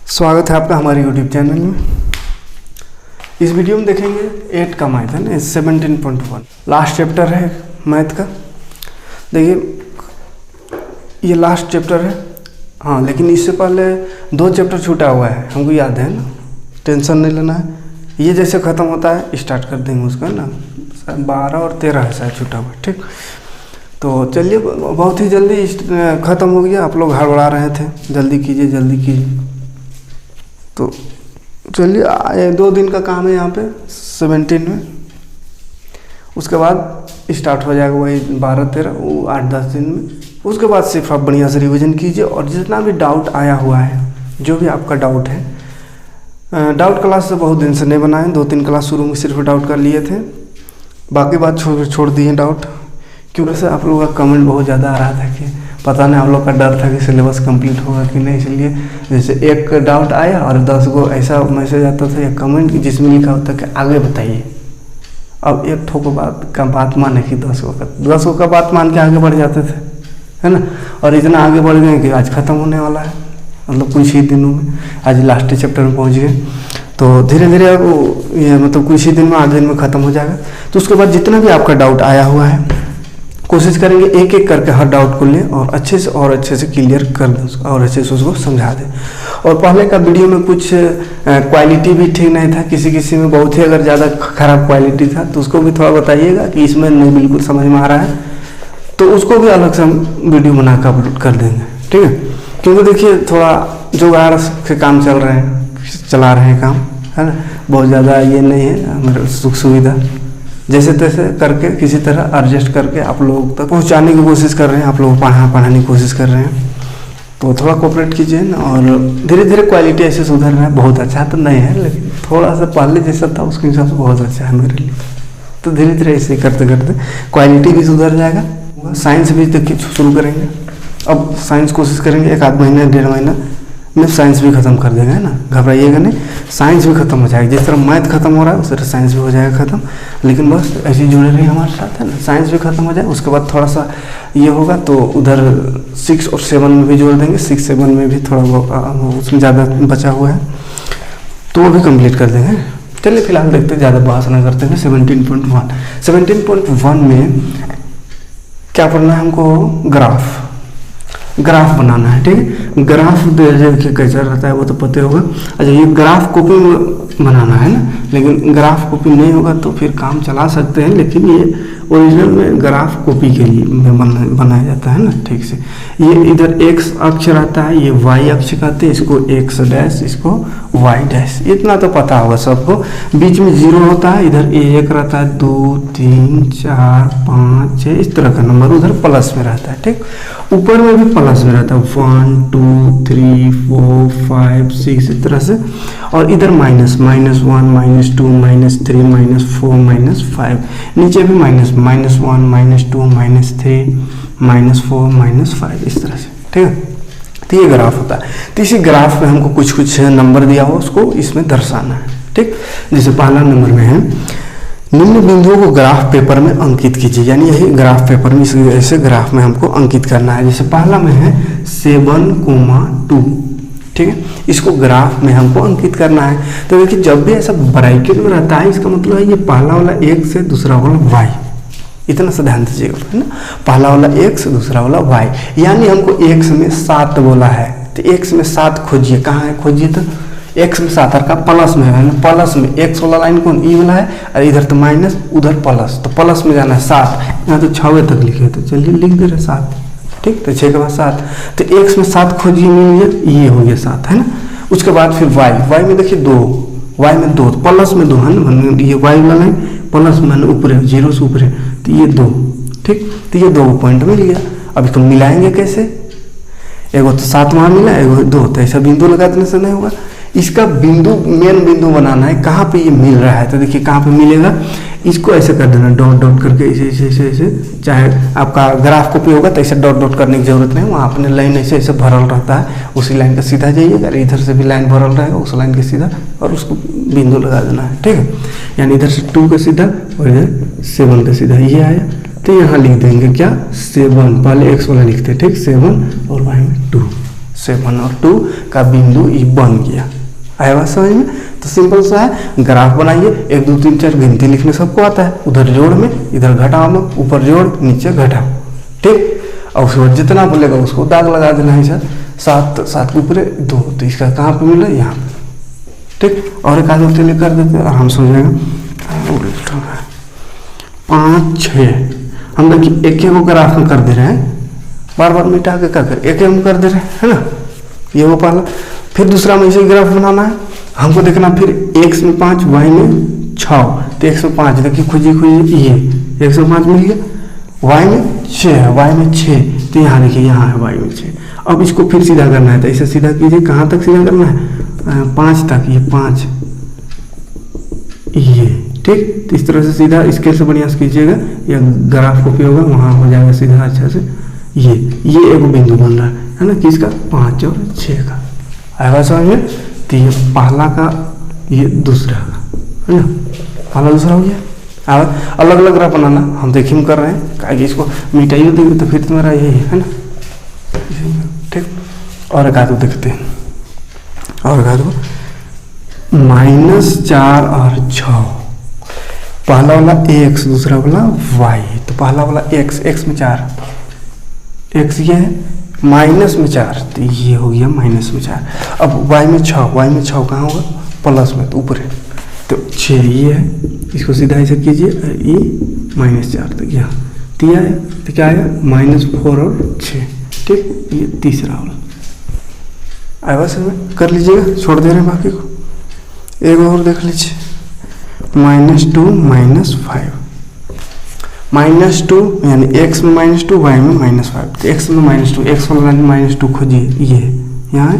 स्वागत है आपका हमारे YouTube चैनल में। इस वीडियो में देखेंगे 8 का मैथ है ना, 17.1 लास्ट चैप्टर है मैथ का। देखिए ये लास्ट चैप्टर है, हाँ, लेकिन इससे पहले 2 चैप्टर छूटा हुआ है, हमको याद है ना, टेंशन नहीं लेना है। ये जैसे ख़त्म होता है स्टार्ट कर देंगे उसका ना, 12 और 13 है शायद छूटा हुआ, ठीक। तो चलिए बहुत ही जल्दी ख़त्म हो गया, आप लोग हड़बड़ा रहे थे जल्दी कीजिए जल्दी कीजिए। तो चलिए 2 दिन का काम है यहाँ पे 17 में, उसके बाद स्टार्ट हो जाएगा वही 12-13 वो 8-10 दिन में। उसके बाद सिर्फ आप बढ़िया से रिवीजन कीजिए और जितना भी डाउट आया हुआ है, जो भी आपका डाउट है, डाउट क्लास से बहुत दिन से नहीं बनाए, 2-3 क्लास शुरू में सिर्फ डाउट कर लिए थे, बाकी बात छोड़ दिए डाउट। क्योंकि से आप लोगों का कमेंट बहुत ज़्यादा आ रहा था कि पता नहीं, आप लोग का डर था कि सिलेबस कंप्लीट होगा कि नहीं, इसलिए जैसे एक डाउट आया और 10 गो ऐसा मैसेज आता था या कमेंट जिसमें लिखा होता कि आगे बताइए। अब एक ठोको बात का बात माने कि 10 गो का बात मान के आगे बढ़ जाते थे, है ना। और इतना आगे बढ़ गए कि आज ख़त्म होने वाला है, मतलब कुछ ही दिनों में आज लास्ट चैप्टर में पहुँच गए। तो धीरे धीरे अब ये मतलब कुछ ही दिन में 8 दिन में ख़त्म हो जाएगा। तो उसके बाद जितना भी आपका डाउट आया हुआ है, कोशिश करेंगे एक एक करके हर डाउट को लें और अच्छे से क्लियर कर दें उसको, और अच्छे से उसको समझा दें। और पहले का वीडियो में कुछ क्वालिटी भी ठीक नहीं था, किसी में बहुत ही अगर ज़्यादा ख़राब क्वालिटी था तो उसको भी थोड़ा बताइएगा कि इसमें नहीं बिल्कुल समझ में आ रहा है, तो उसको भी अलग से हम वीडियो बना कर अपलोड कर देंगे, ठीक है। क्योंकि देखिए थोड़ा जुगाड़ से काम चला रहे हैं काम, है ना, बहुत ज़्यादा ये नहीं है मेरा सुख सुविधा, जैसे तैसे करके किसी तरह एडजस्ट करके आप लोगों तक पहुंचाने की कोशिश कर रहे हैं, आप लोग पढ़ाने की कोशिश कर रहे हैं। तो थोड़ा कोऑपरेट कीजिए ना, और धीरे धीरे क्वालिटी ऐसे सुधर रहा है। बहुत अच्छा तो नहीं है, लेकिन थोड़ा सा पहले जैसा था उसके हिसाब से बहुत अच्छा है मेरे लिए। तो धीरे धीरे ऐसे ही करते करते क्वालिटी भी सुधर जाएगा। साइंस भी देखिए शुरू करेंगे, अब साइंस कोशिश करेंगे 1-8 महीने 1.5 महीना में साइंस भी ख़त्म कर देंगे, है ना, घबराइएगा नहीं, साइंस भी ख़त्म हो जाएगा। जिस तरह मैथ खत्म हो रहा है उस तरह साइंस भी हो जाएगा ख़त्म। लेकिन बस ऐसे ही जुड़े रहिए हमारे साथ, है ना। साइंस भी खत्म हो जाए, उसके बाद थोड़ा सा ये होगा तो उधर 6 और 7 में भी जोड़ देंगे। 6-7 में भी थोड़ा उसमें ज़्यादा बचा हुआ है तो वो भी कंप्लीट कर देंगे। चलिए फिलहाल देखते हैं, ज़्यादा बहस नहीं करते हैं। 17.1 में क्या पढ़ना है हमको, ग्राफ बनाना है, ठीक है। ग्राफ देखिए कैसा रहता है वो तो पता होगा। अच्छा, ये ग्राफ कॉपी में बनाना है ना, लेकिन ग्राफ कॉपी नहीं होगा तो फिर काम चला सकते हैं, लेकिन ये ओरिजिनल में ग्राफ कॉपी के लिए बनाया जाता है ना, ठीक से। ये इधर x अक्ष रहता है, ये y अक्ष कहते हैं, इसको x डैश, इसको y डैश, इतना तो पता होगा सबको। बीच में 0 होता है, इधर 1 रहता है, 2 3 4 5 6 इस तरह का नंबर उधर प्लस में रहता है, ठीक। ऊपर में भी प्लस में रहता है, 1 2 3 4 5 6 इस तरह से। और इधर -1 -2 -3 -4 -5, नीचे भी -1 -2 -3 -4 -5 इस तरह से, ठीक है। तो ये ग्राफ होता है। तो इसी ग्राफ में हमको कुछ नंबर दिया हुआ उसको इसमें दर्शाना है, ठीक। जैसे पहला नंबर में है, निम्न बिंदुओं को ग्राफ पेपर में अंकित कीजिए, यानी यही ग्राफ पेपर में ऐसे ग्राफ में हमको अंकित करना है। जैसे पहला में है 7,2, ठीक है, इसको ग्राफ में हमको अंकित करना है। तो देखिए जब भी ऐसा ब्रैकेट में रहता है, इसका मतलब है ये पहला वाला x से दूसरा वाला y, इतना सा ध्यान दीजिएगा, है ना। पहला वाला x दूसरा वाला y, यानी हमको x में 7 बोला है, तो x में 7 खोजिए, कहाँ है खोजिए, तो x में 7 का प्लस में है ना, प्लस में x वाला लाइन कौन, ई वाला है, और इधर तो माइनस उधर प्लस, तो प्लस में जाना है 7। यहाँ तो 6 तक लिखे, तो चलिए लिख दे रहे 7, ठीक। तो 6 के बाद 7, तो x में 7 खोजिए, मिल गया, ये हो गया 7, है ना। उसके बाद फिर y में देखिए 2, y में 2 प्लस में 2 है ना, ये y वाला लाइन प्लस में ऊपर 0 से ऊपर है, तो ये 2, ठीक। तो ये 2 पॉइंट मिल गया। अब इसको मिलाएंगे कैसे, एगो तो 7 वहाँ मिला, एगो 2, तो ऐसा बिंदु लगा देने से नहीं होगा। इसका बिंदु मेन बिंदु बनाना है, कहाँ पे ये मिल रहा है, तो देखिए कहाँ पे मिलेगा, इसको ऐसे कर देना, डॉट डॉट करके ऐसे। चाहे आपका ग्राफ कॉपी होगा तो ऐसे डॉट डॉट करने की जरूरत नहीं, वहाँ अपने लाइन ऐसे भरल रहता है, उसी लाइन का सीधा जाइएगा, इधर से भी लाइन भरल रहेगा उस लाइन के सीधा, और उसको बिंदु लगा देना है, ठीक है। यानी इधर से 2 का सीधा और इधर 7 का सीधा, ये आया। तो यहाँ लिख देंगे क्या, 7, पहले x वाला लिखते हैं, ठीक, 7 और y में 2, 7 और 2 का बिंदु ई बन गया। आया बात समझ में? तो सिंपल सा है, ग्राफ बनाइए, 1 2 3 4 गिनती लिखने सबको आता है, उधर जोड़ में इधर घटाओ में, ऊपर जोड़ नीचे घटाओ, ठीक। और उसके बाद जितना बोलेगा उसको दाग लगा देना है सर। 7 के ऊपर 2, तो इसका कहाँ पे मिला? यहाँ पे, ठीक। और एक आदमी चलिए कर देते हैं, आराम से हो जाएगा। 5 6 हम देखिए एक को ग्राफ में कर दे रहे हैं, बार बार मिटा के क्या कर एक में कर दे रहे हैं, है ना। ये वो पहला, फिर दूसरा में इसे ग्राफ बनाना है हमको, देखना फिर x में 5 y में 6, तो x में 5 देखिए खोजिए ये 105 मिल गया। y में 6 है, y में 6, तो यहाँ देखिए यहाँ है y में 6। अब इसको फिर सीधा करना है, तो इसे सीधा कीजिए, कहाँ तक सीधा करना है? 5 तक, ये 5 ये, ठीक। तो इस तरह से सीधा स्केल से बढ़िया से कीजिएगा, या ग्राफ कॉपी होगा वहाँ हो जाएगा सीधा अच्छा से। ये एक बिंदु बन रहा है ना, किसका? 5 और 6 का। आएगा समझ में? तो ये पहला का, ये दूसरा का, है ना, पहला दूसरा हो गया। अब अलग अलग ग्राफ बनाना हम देखिए कर रहे हैं, क्या इसको मिटाइए देंगे तो फिर तुम्हारा यही है ना, ठीक। और एक आदमी देखते हैं, और एक आदमी -4 और 6, पहला वाला x, दूसरा वाला y। तो पहला वाला x में 4, x ये है, माइनस में 4, तो ये हो गया -4। अब y में 6 कहाँ होगा? प्लस में, तो ऊपर है, तो 6 ये है, इसको सीधा ऐसे कीजिए, ये -4 तो यहाँ, तो यह है, तो क्या आएगा? -4 और 6, ठीक। ये तीसरा वाला आएगा समझ, कर लीजिएगा, छोड़ दे रहे हैं बाकी को। एक और देख लीजिए, -2 -5, -2 यानी x में -2 y में -5, तो x में -2, x वाला -2 खोजिए, ये यहाँ है,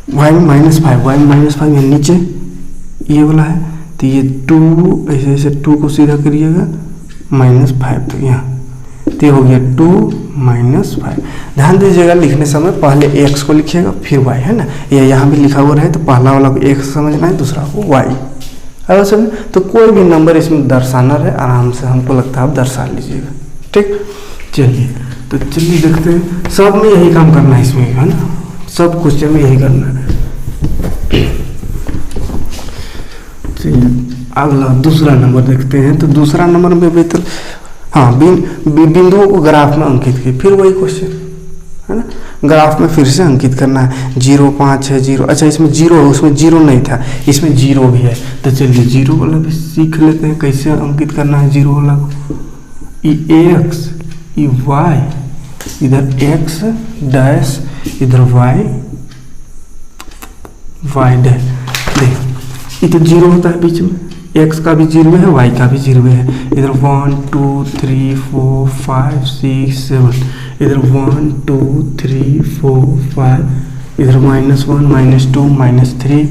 y में -5, y में -5 यहाँ नीचे ये वाला है, तो ये 2 ऐसे ऐसे 2 को सीधा करिएगा, -5 तो यहाँ, तो हो गया 2 -5। ध्यान दीजिएगा लिखने समय पहले x को लिखिएगा फिर y, है ना, ये यहाँ भी लिखा हुआ रहे तो पहला वाला को x समझना है, दूसरा को y। अब समझ, तो कोई भी नंबर इसमें दर्शाना रहे आराम से, हमको लगता है आप दर्शा लीजिएगा, ठीक। चलिए तो चलिए देखते हैं, सब में यही काम करना है इसमें, है ना, सब क्वेश्चन में यही करना है। चलिए अगला दूसरा नंबर देखते हैं। तो दूसरा नंबर में बेहतर, हाँ, बिंदुओं को ग्राफ में अंकित किए, फिर वही क्वेश्चन, है ना, ग्राफ में फिर से अंकित करना है। 0 5 है 0, अच्छा इसमें 0 है, उसमें 0 नहीं था, इसमें 0 भी है, तो चलिए 0 वाला भी सीख लेते हैं कैसे अंकित करना है 0 वाला को। x, y, इधर x डैश, इधर y डैश, देख ये तो 0 होता है बीच में, x का भी 0 है, y का भी 0 है, इधर 1 2 3 4 5 6 7, इधर 1 2 3 4 5, इधर -1 -2 -3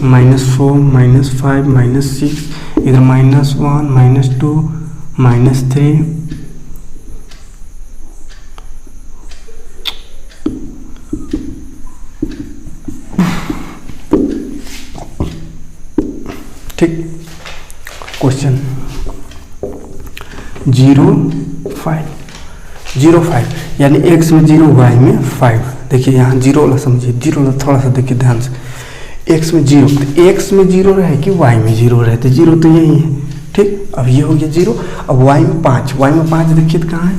-4 -5 -6, इधर -1 -2 -3, ठीक। क्वेश्चन 0 5 यानी x में 0 y में 5। देखिए यहाँ 0 वाला समझिए, 0 वाला थोड़ा सा देखिए ध्यान से, x में 0, तो x में 0 रहे कि y में 0 रहे, तो 0 तो यही है, ठीक। अब ये हो गया 0, अब y में 5 देखिए तो कहाँ है?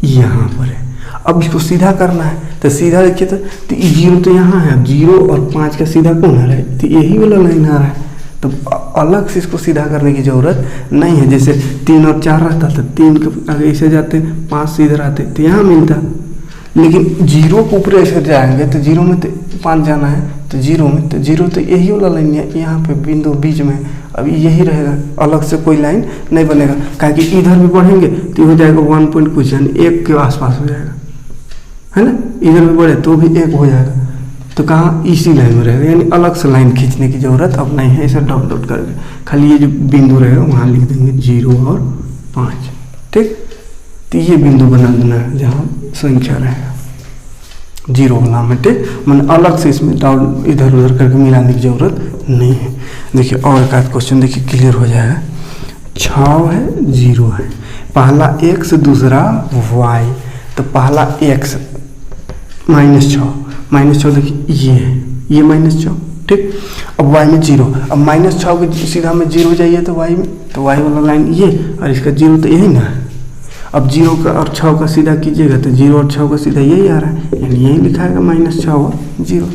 यहाँ पर है। अब इसको सीधा करना है, तो सीधा देखिए तो 0 तो यहाँ है, 0 और 5 का सीधा कौन आ रहा है? तो यही वाला लाइन आ रहा है, तो अलग से इसको सीधा करने की ज़रूरत नहीं है। जैसे 3 और 4 रहता तो 3 के आगे ऐसे जाते, 5 से इधर आते तो यहाँ मिलता, लेकिन 0 को ऊपर ऐसे जाएंगे तो 0 में तो 5 जाना है, तो 0 में तो 0 तो यही वाला लाइन है, यहाँ पे बिंदु बीच में, अब यही रहेगा, अलग से कोई लाइन नहीं बनेगा, क्योंकि इधर भी बढ़ेंगे तो हो जाएगा 1 पॉइंट कुछ, यानी 1 के आसपास हो जाएगा, है ना। इधर भी बढ़े तो भी 1 हो जाएगा, तो कहाँ? इसी लाइन में रहेगा, यानी अलग से लाइन खींचने की ज़रूरत अब नहीं है, इसे डॉट डॉट करके खाली ये जो बिंदु रहेगा वहाँ लिख देंगे 0 और 5, ठीक। तो ये बिंदु बना देना है जहाँ संख्या रहेगा 0 वाला में, ठीक। मैंने अलग से इसमें डॉट इधर उधर करके मिलाने की ज़रूरत नहीं है। देखिए और एक आध क्वेश्चन देखिए क्लियर हो जाएगा। 6 है 0 है, पहला x दूसरा y, तो पहला x -6 -6 देखिए ये है, ये -6, ठीक। अब y में 0, अब -6 के सीधा में 0 जाइए तो y में, तो y वाला लाइन ये, और इसका 0 तो यही ना है। अब 0 का और 6 का सीधा कीजिएगा तो 0 और 6 का सीधा यही आ रहा है, यानी यही लिखा है -6 और 0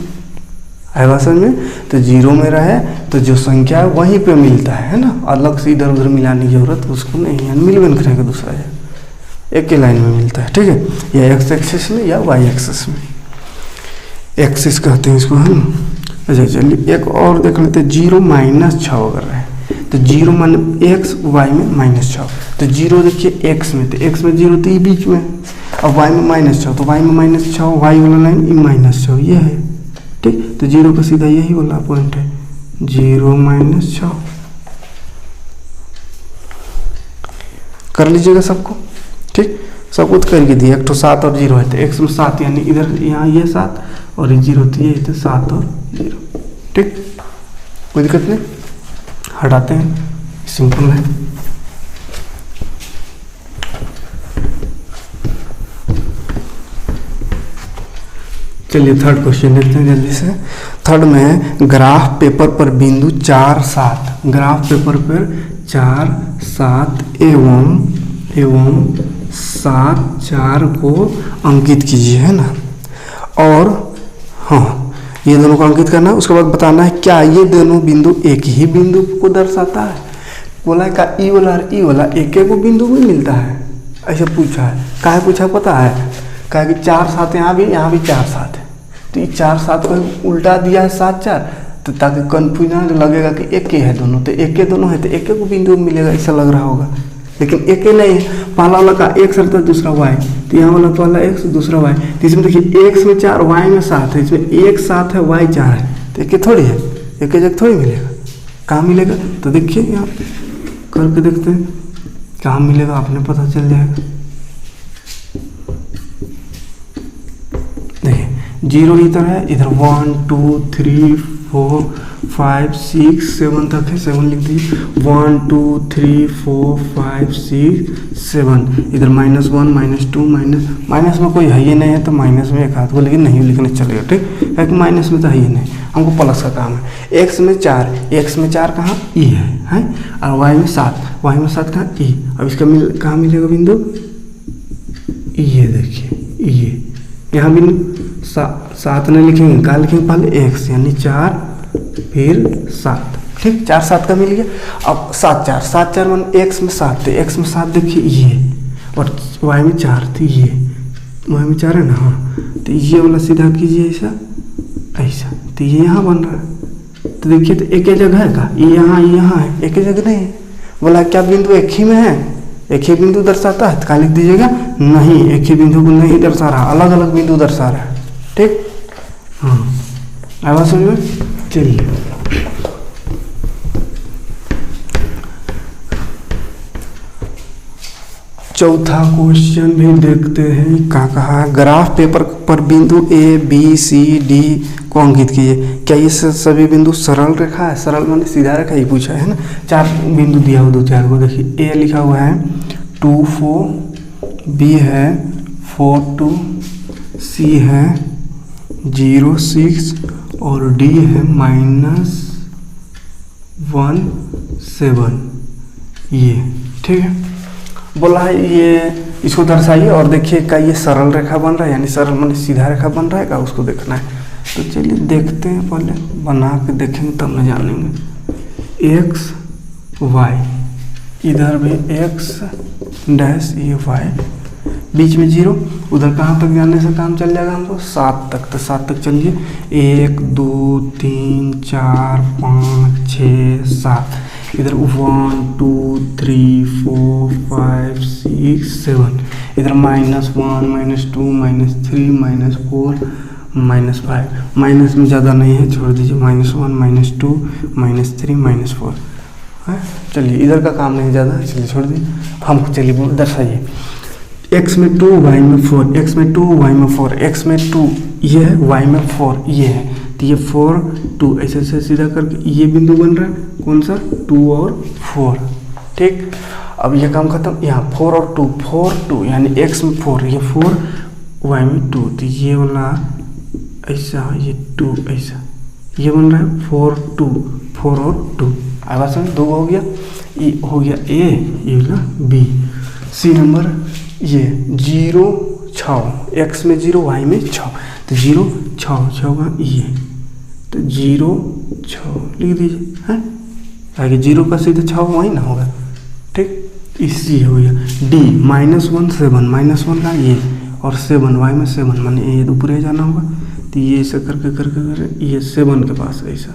आएगा समझ में। तो 0 में रहे तो जो संख्या है वहीं पे मिलता है ना, अलग से इधर उधर मिलाने की जरूरत उसको नहीं है, मिल बन करेगा दूसरा है, एक ही लाइन में मिलता है, ठीक है। या x एक्सिस में या y एक्सिस में, एक्सिस कहते हैं इसको, है ना। अच्छा चलिए एक और देख लेते हैं, 0 -6 अगर है तो 0 मान x, y में -6, तो 0 देखिए x में, तो x में 0 तो ये बीच में, अब y में -6 तो y में -6, y वाला लाइन ये -6 ये है, ठीक। तो 0 का सीधा यही वाला पॉइंट है, 0 -6 कर लीजिएगा सबको, ठीक। सब कुछ करके दिए, एक तो 7 और 0 है तो x में 7 यानी इधर यहाँ ये 7 और ये 0 तो ये, तो 7 और 0, ठीक। कोई दिक्कत नहीं, हटाते हैं, सिंपल है। चलिए थर्ड क्वेश्चन देखते हैं जल्दी से। थर्ड में ग्राफ पेपर पर बिंदु 4, 7, ग्राफ पेपर पर 4, 7 एवं 7, 4 को अंकित कीजिए, है ना। और हाँ ये दोनों को अंकित करना है, उसके बाद बताना है क्या ये दोनों बिंदु एक ही बिंदु को दर्शाता है। बोला है का ई वाला और ई वाला एक एक बिंदु में मिलता है, ऐसे पूछा है। काहे पूछा पता है, कहा कि 4, 7 यहाँ भी 4, 7 है, तो ये 4, 7 को उल्टा दिया है 7, 4, तो ताकि कन्फ्यूजन लगेगा कि एक ही है दोनों, तो एक ही दोनों है तो एक एक बिंदु में मिलेगा, ऐसा लग रहा होगा, लेकिन एक ही नहीं है। पहला वाला का x रहता है, दूसरा y, तो यहाँ वाला पहला x दूसरा y, तो इसमें देखिए x में 4 y में 7 है, इसमें एक 7 है y 4 है, तो एक थोड़ी है, एक जगह थोड़ी मिलेगा। कहाँ मिलेगा तो देखिए यहाँ करके देखते हैं कहाँ मिलेगा, आपने पता चल जाएगा। देखिए 0 इधर है, इधर 1 2 3 4 5 6 7 तक है, 7 लिख दीजिए, 1 2 3 4 5 6 7, इधर -1 -2 माइनस में कोई है ही नहीं है तो माइनस में एक हाथ को लेकिन नहीं लिखने चलेगा, ठीक है कि माइनस में तो है ही नहीं, हमको प्लस का काम है। x में 4 कहाँ ई है, और y में 7 कहाँ ई। अब इसका कहाँ मिलेगा बिंदु, ये देखिए ये यहाँ बिंदु 7 नहीं लिखेंगे, कहाँ लिखेंगे पहले x यानी 4 फिर 7, ठीक। 4 7 का मिल गया। अब 7 4 मान x में 7, तो x में 7 देखिए ये, और y में 4 तो ये, y में 4 है ना, हाँ, तो ये वाला सीधा कीजिए ऐसा, तो ये यहाँ बन रहा है, तो देखिए तो एक ही जगह है का, ये यहाँ है, एक ही जगह नहीं है। बोला क्या बिंदु एक ही में है, एक ही बिंदु दर्शाता है, तो क्या लिख दीजिएगा, नहीं एक ही बिंदु को नहीं दर्शा रहा, अलग अलग बिंदु दर्शा रहा है, ठीक। हाँ आवाज समझ में। चलिए चौथा क्वेश्चन भी देखते हैं। क्या कहा, ग्राफ पेपर पर बिंदु ए बी सी डी को अंकित कीजिए। क्या ये सभी बिंदु सरल रेखा है, सरल माने सीधा रेखा ही पूछा है ना। 4 बिंदु दिया हुआ 2 4 को, देखिए ए लिखा हुआ है 2 4, बी है 4 2, सी है 0 6 और डी है -1 7, ये ठीक है। बोला है ये इसको दर्शाइए और देखिए का ये सरल रेखा बन रहा है, यानी सरल माने सीधा रेखा बन रहा है का, उसको देखना है। तो चलिए देखते हैं, पहले बना के देखेंगे तब न जानेंगे। x y, इधर भी x डैश ये y, बीच में 0, उधर कहाँ तक जाने से काम चल जाएगा हमको 7 तक। तो 7 तक चलिए, 1 2 3 4 5 6 7, इधर 1 2 3 4 5 6 7, इधर -1 -2 -3 -4 -5, माइनस में ज़्यादा नहीं है, छोड़ दीजिए, -1 -2 -3 -4 है। चलिए इधर का काम नहीं ज़्यादा, चलिए छोड़ दीजिए। हम चलिए दर्शाइए, x में 2 y में 4, x में 2 y में 4, x में 2 ये है, y में 4 ये है, तो ये 4 2 ऐसे ऐसे सीधा करके ये बिंदु बन रहा है, कौन सा 2 और 4, ठीक। अब ये काम खत्म, यहाँ 4 और 2 4 2 यानी x में 4 ये 4 y में 2, तो ये वाला ऐसा, ये 2 ऐसा, ये बन रहा है 4 2, 4 और 2 आएगा समझ, 2 हो गया, ये हो गया ए, ये ना बी। सी नंबर ये 0 6, एक्स में 0 वाई में 6, तो 0 6 का ये, तो 0 6 लिख दीजिए है, आगे 0 का सीधा 6 वही ना होगा, ठीक। इसी हो गया डी -1 7, -1 का ये और 7 वाई में 7, माने ये तो ऊपर जाना होगा, तो ये ऐसा करके ये 7 के पास ऐसा,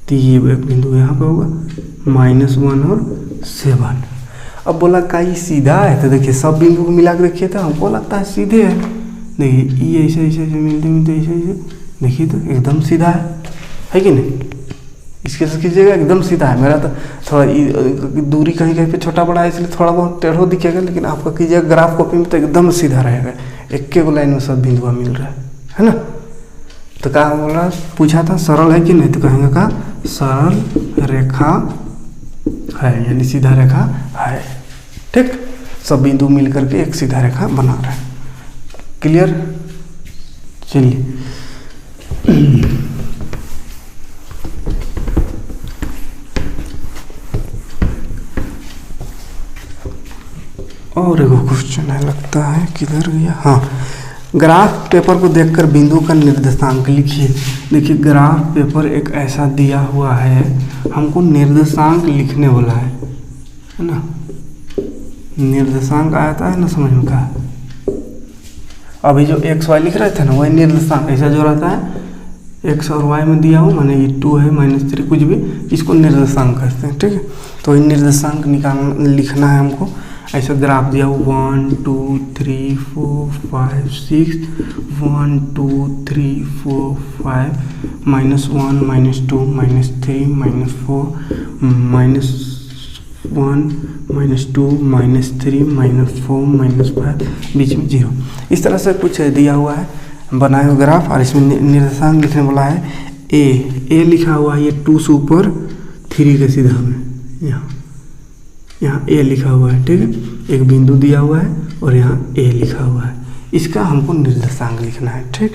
तो ये एक बिंदु यहाँ पे होगा -1 और 7। अब बोला का ये सीधा है, तो देखिए सब बिंदु को मिला के देखिए, तो हमको लगता है सीधे है। देखिए ये ऐसे ऐसे ऐसे मिलते मिलते ऐसे ऐसे, देखिए तो एकदम सीधा है कि नहीं। इसके से कीजिएगा एकदम सीधा है, मेरा तो थोड़ा दूरी कहीं कहीं पे छोटा बड़ा है इसलिए थोड़ा बहुत टेढ़ो दिखेगा, लेकिन आपका कीजिएगा ग्राफ कॉपी में तो एकदम सीधा रहेगा, एक के लाइन में सब बिंदुआ मिल रहा है ना। तो कहा बोला, पूछा था सरल है कि नहीं, तो कहेंगे का सरल रेखा है, यानी सीधा रेखा है, ठीक। सब बिंदु मिल करके एक सीधा रेखा बना रहा है। क्लियर, चलिए और एगो क्वेश्चन है, लगता है किधर गया, हाँ। ग्राफ पेपर को देखकर बिंदु का निर्देशांक लिखिए। देखिए ग्राफ पेपर एक ऐसा दिया हुआ है, हमको निर्देशांक लिखने वाला है ना। निर्देशांक आता है ना समझ में का, अभी जो एक्स वाई लिख रहे थे ना वही निर्देशांक, ऐसा जो रहता है एक्स और वाई में दिया हो, माने ये 2 है -3 कुछ भी, इसको निर्देशांक कहते हैं, ठीक है। तो ये निर्देशांक निकालना लिखना है हमको। ऐसा ग्राफ दिया हो 1 2 3 4 5 6, 1 2 3 4 5, -1 -2 -3 -4, -1 -2 -3 -4 -5, बीच में 0। इस तरह से कुछ दिया हुआ है बनाए हुए ग्राफ, और इसमें निर्देशांक लिखने वाला है ए लिखा हुआ है, ये 2 से ऊपर 3 के सीधा में यहाँ ए लिखा हुआ है, ठीक है। एक बिंदु दिया हुआ है और यहाँ ए लिखा हुआ है, इसका हमको निर्देशांक लिखना है, ठीक।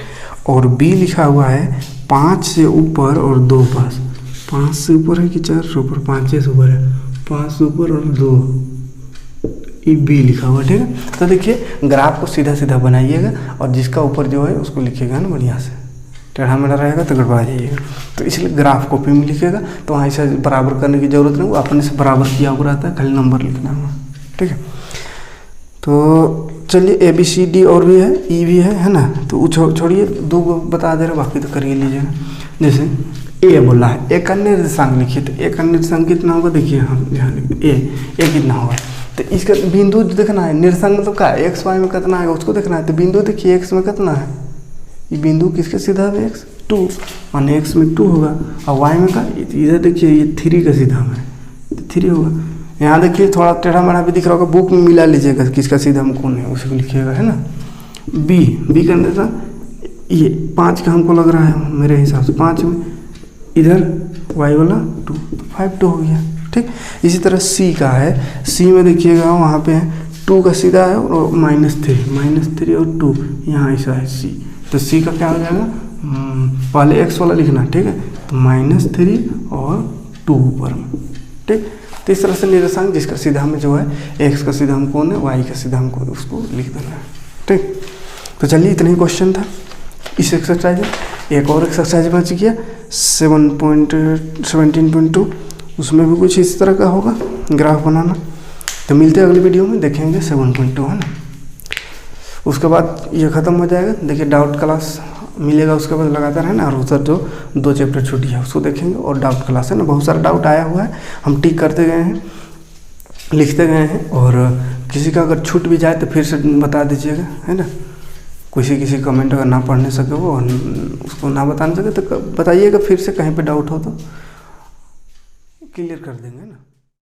और बी लिखा हुआ है 5 से ऊपर और 2 पास, 5 से ऊपर है कि 4 से ऊपर, 5 से ऊपर है, 5 से ऊपर और 2, ये बी लिखा हुआ, ठीक है। तो देखिए ग्राफ को सीधा सीधा बनाइएगा, और जिसका ऊपर जो है उसको लिखिएगा ना बढ़िया से, टेढ़ा मेढ़ा रहेगा तो गड़बड़ा जाइएगा। तो इसलिए ग्राफ कॉपी में लिखिएगा, तो वहाँ ऐसा बराबर करने की जरूरत नहीं, वो अपने से बराबर किया हुआ रहता है, खाली नंबर लिखना है, ठीक है। तो चलिए ए बी सी डी और भी है, ई भी है ना। तो छोड़िए, 2 बता दे रहे, बाकी तो करिए लीजिएगा। जैसे ए बोला है, ए का निर्देशांक लिखिए, तो ए का निर्देशांक कितना होगा, देखिए हम यहाँ ए कितना होगा, तो इसका बिंदु देखना है। निर्देशांक मतलब क्या है, एक्स वाई में कितना है उसको देखना है। तो बिंदु देखिए एक्स में कितना है, ये बिंदु किसके सीधा में, एक्स 2, माने एक्स में 2 होगा, और वाई में का इधर देखिए ये 3 का सीधा में, तो 3 होगा। यहाँ देखिए थोड़ा टेढ़ा मेढ़ा भी दिख रहा होगा, बुक में मिला लीजिएगा किसका सीधा में कौन है, उसी को लिखिएगा, है ना। बी करने था, ये 5 का हमको लग रहा है मेरे हिसाब से, 5 में इधर वाई वाला 2, तो 5 2 हो गया, ठीक। इसी तरह सी का है, सी में देखिएगा वहाँ पे 2 का सीधा है और -3 और 2 यहाँ ऐसा है सी, तो सी का क्या हो जाएगा, पहले एक्स वाला लिखना, ठीक है। तो -3 और 2 ऊपर में, ठीक। तो इस तरह से निर्देशांक जिसका सीधा में जो है, एक्स का सीधा में कौन है, वाई का सीधा हमको उसको लिख देना है, ठीक। तो चलिए इतना ही क्वेश्चन था इस एक्सरसाइज में। एक और एक्सरसाइज बच गया 17.2, उसमें भी कुछ इस तरह का होगा ग्राफ बनाना। तो मिलते हैं अगली वीडियो में, देखेंगे 7.2, है ना। उसके बाद ये ख़त्म हो जाएगा। देखिए डाउट क्लास मिलेगा, उसके बाद लगातार है ना, और उधर जो 2 चैप्टर छूटी है उसको देखेंगे, और डाउट क्लास है ना, बहुत सारा डाउट आया हुआ है, हम टिक करते गए हैं, लिखते गए हैं, और किसी का अगर छूट भी जाए तो फिर से बता दीजिएगा, है ना। किसी कमेंट अगर ना पढ़ने सके वो, उसको ना बता सके तो बताइएगा, फिर से कहीं पे डाउट हो तो क्लियर कर देंगे ना।